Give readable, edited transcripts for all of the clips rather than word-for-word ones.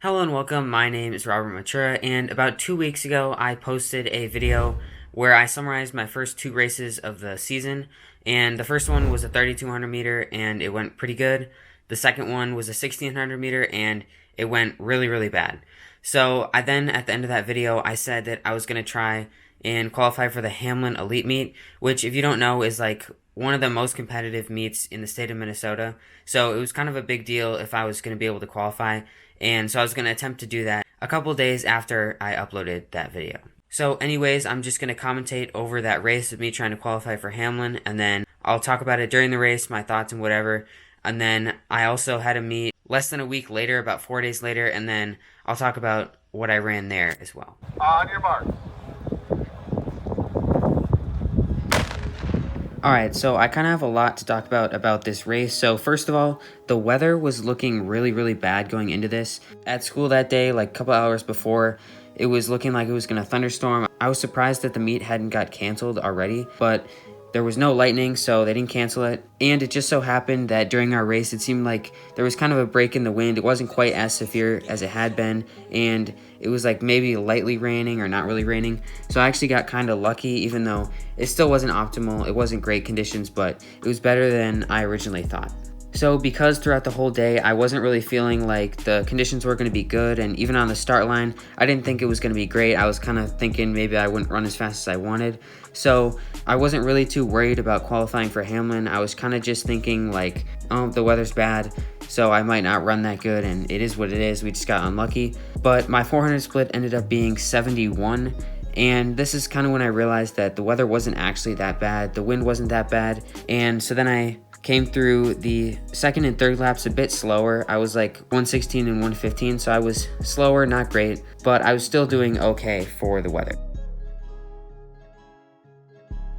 Hello and welcome, my name is Robert Mechura, and about 2 weeks ago I posted a video where I summarized my first two races of the season, and the first one was a 3200 meter and it went pretty good. The second one was a 1600 meter and it went really bad. So I then, at the end of that video, I said that I was going to try and qualify for the Hamlin Elite Meet, which, if you don't know, is like one of the most competitive meets in the state of Minnesota. So it was kind of a big deal if I was going to be able to qualify. And so I was going to attempt to do that a couple days after I uploaded that video. So anyways, I'm just going to commentate over that race of me trying to qualify for Hamlin, and then I'll talk about it during the race, my thoughts and whatever. And then I also had a meet less than a week later, about 4 days later, and then I'll talk about what I ran there as well. On your mark. Alright, so I kind of have a lot to talk about this race. So first of all, the weather was looking really bad going into this. At school that day, like a couple hours before, it was looking like it was going to thunderstorm. I was surprised that the meet hadn't got canceled already, but there was no lightning, so they didn't cancel it. And it just so happened that during our race, it seemed like there was kind of a break in the wind. It wasn't quite as severe as it had been, and it was like maybe lightly raining or not really raining. So I actually got kind of lucky, even though it still wasn't optimal. It wasn't great conditions, but it was better than I originally thought. So because throughout the whole day, I wasn't really feeling like the conditions were going to be good, and even on the start line, I didn't think it was going to be great. I was kind of thinking maybe I wouldn't run as fast as I wanted. So I wasn't really too worried about qualifying for Hamlin. I was kind of just thinking like, oh, the weather's bad, so I might not run that good, and it is what it is. We just got unlucky. But my 400 split ended up being 71. And this is kind of when I realized that the weather wasn't actually that bad. The wind wasn't that bad. And so then I came through the second and third laps a bit slower. I was like 116 and 115, so I was slower, not great, but I was still doing okay for the weather.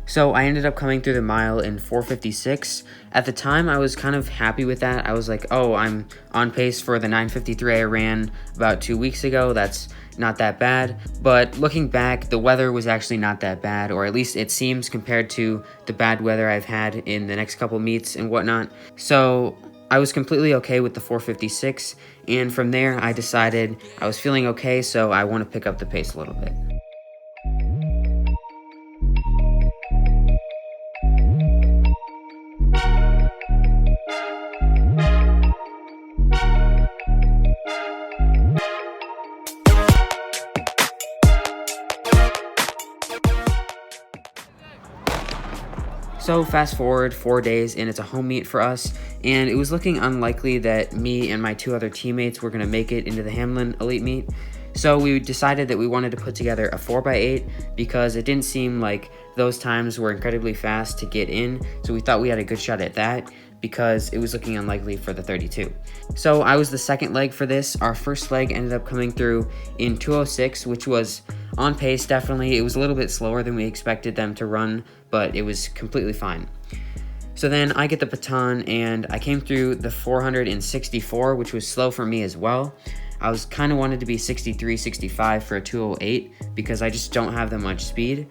So I ended up coming through the mile in 4:56. At the time, I was kind of happy with that. I was like, oh, I'm on pace for the 9:53 I ran about 2 weeks ago. That's not that bad. But looking back, the weather was actually not that bad, or at least it seems compared to the bad weather I've had in the next couple meets and whatnot. So I was completely okay with the 4:56, and from there, I decided I was feeling okay, so I want to pick up the pace a little bit. So fast forward 4 days and it's a home meet for us, and it was looking unlikely that me and my two other teammates were going to make it into the Hamlin Elite Meet. So we decided that we wanted to put together a 4x8 because it didn't seem like those times were incredibly fast to get in, so we thought we had a good shot at that because it was looking unlikely for the 32. So I was the second leg for this. Our first leg ended up coming through in 2:06, which was on pace, definitely. It was a little bit slower than we expected them to run, but it was completely fine. So then I get the baton and I came through the 464, which was slow for me as well. I was kind of wanted to be 63, 65 for a 2:08 because I just don't have that much speed.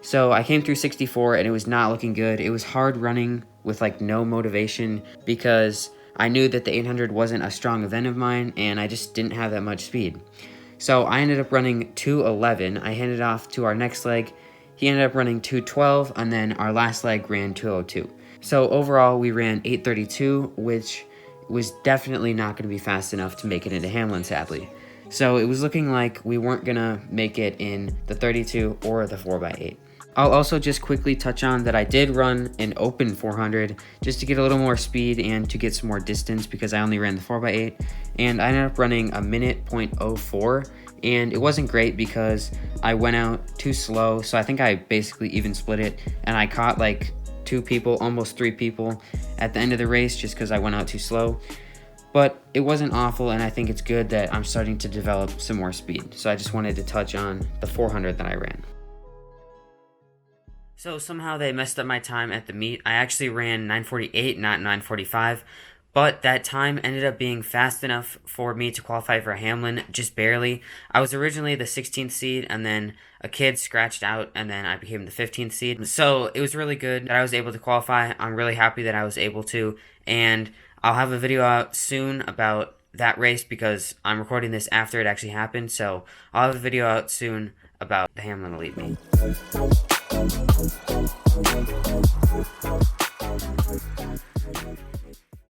So I came through 64 and it was not looking good. It was hard running with like no motivation because I knew that the 800 wasn't a strong event of mine and I just didn't have that much speed. So I ended up running 2:11. I handed off to our next leg. He ended up running 2:12, and then our last leg ran 2:02. So overall, we ran 8:32, which was definitely not going to be fast enough to make it into Hamlin, sadly. So it was looking like we weren't going to make it in the 32 or the 4x8. I'll also just quickly touch on that I did run an open 400 just to get a little more speed and to get some more distance because I only ran the 4x8, and I ended up running a minute .04, and it wasn't great because I went out too slow, so I think I basically even split it, and I caught like 2 people, almost 3 people at the end of the race just because I went out too slow. But it wasn't awful, and I think it's good that I'm starting to develop some more speed. So I just wanted to touch on the 400 that I ran. So somehow they messed up my time at the meet. I actually ran 9:48, not 9:45, but that time ended up being fast enough for me to qualify for Hamlin, just barely. I was originally the 16th seed, and then a kid scratched out, and then I became the 15th seed. So it was really good that I was able to qualify. I'm really happy that I was able to, and I'll have a video out soon about that race because I'm recording this after it actually happened, so I'll have a video out soon about the Hamlin Elite Meet.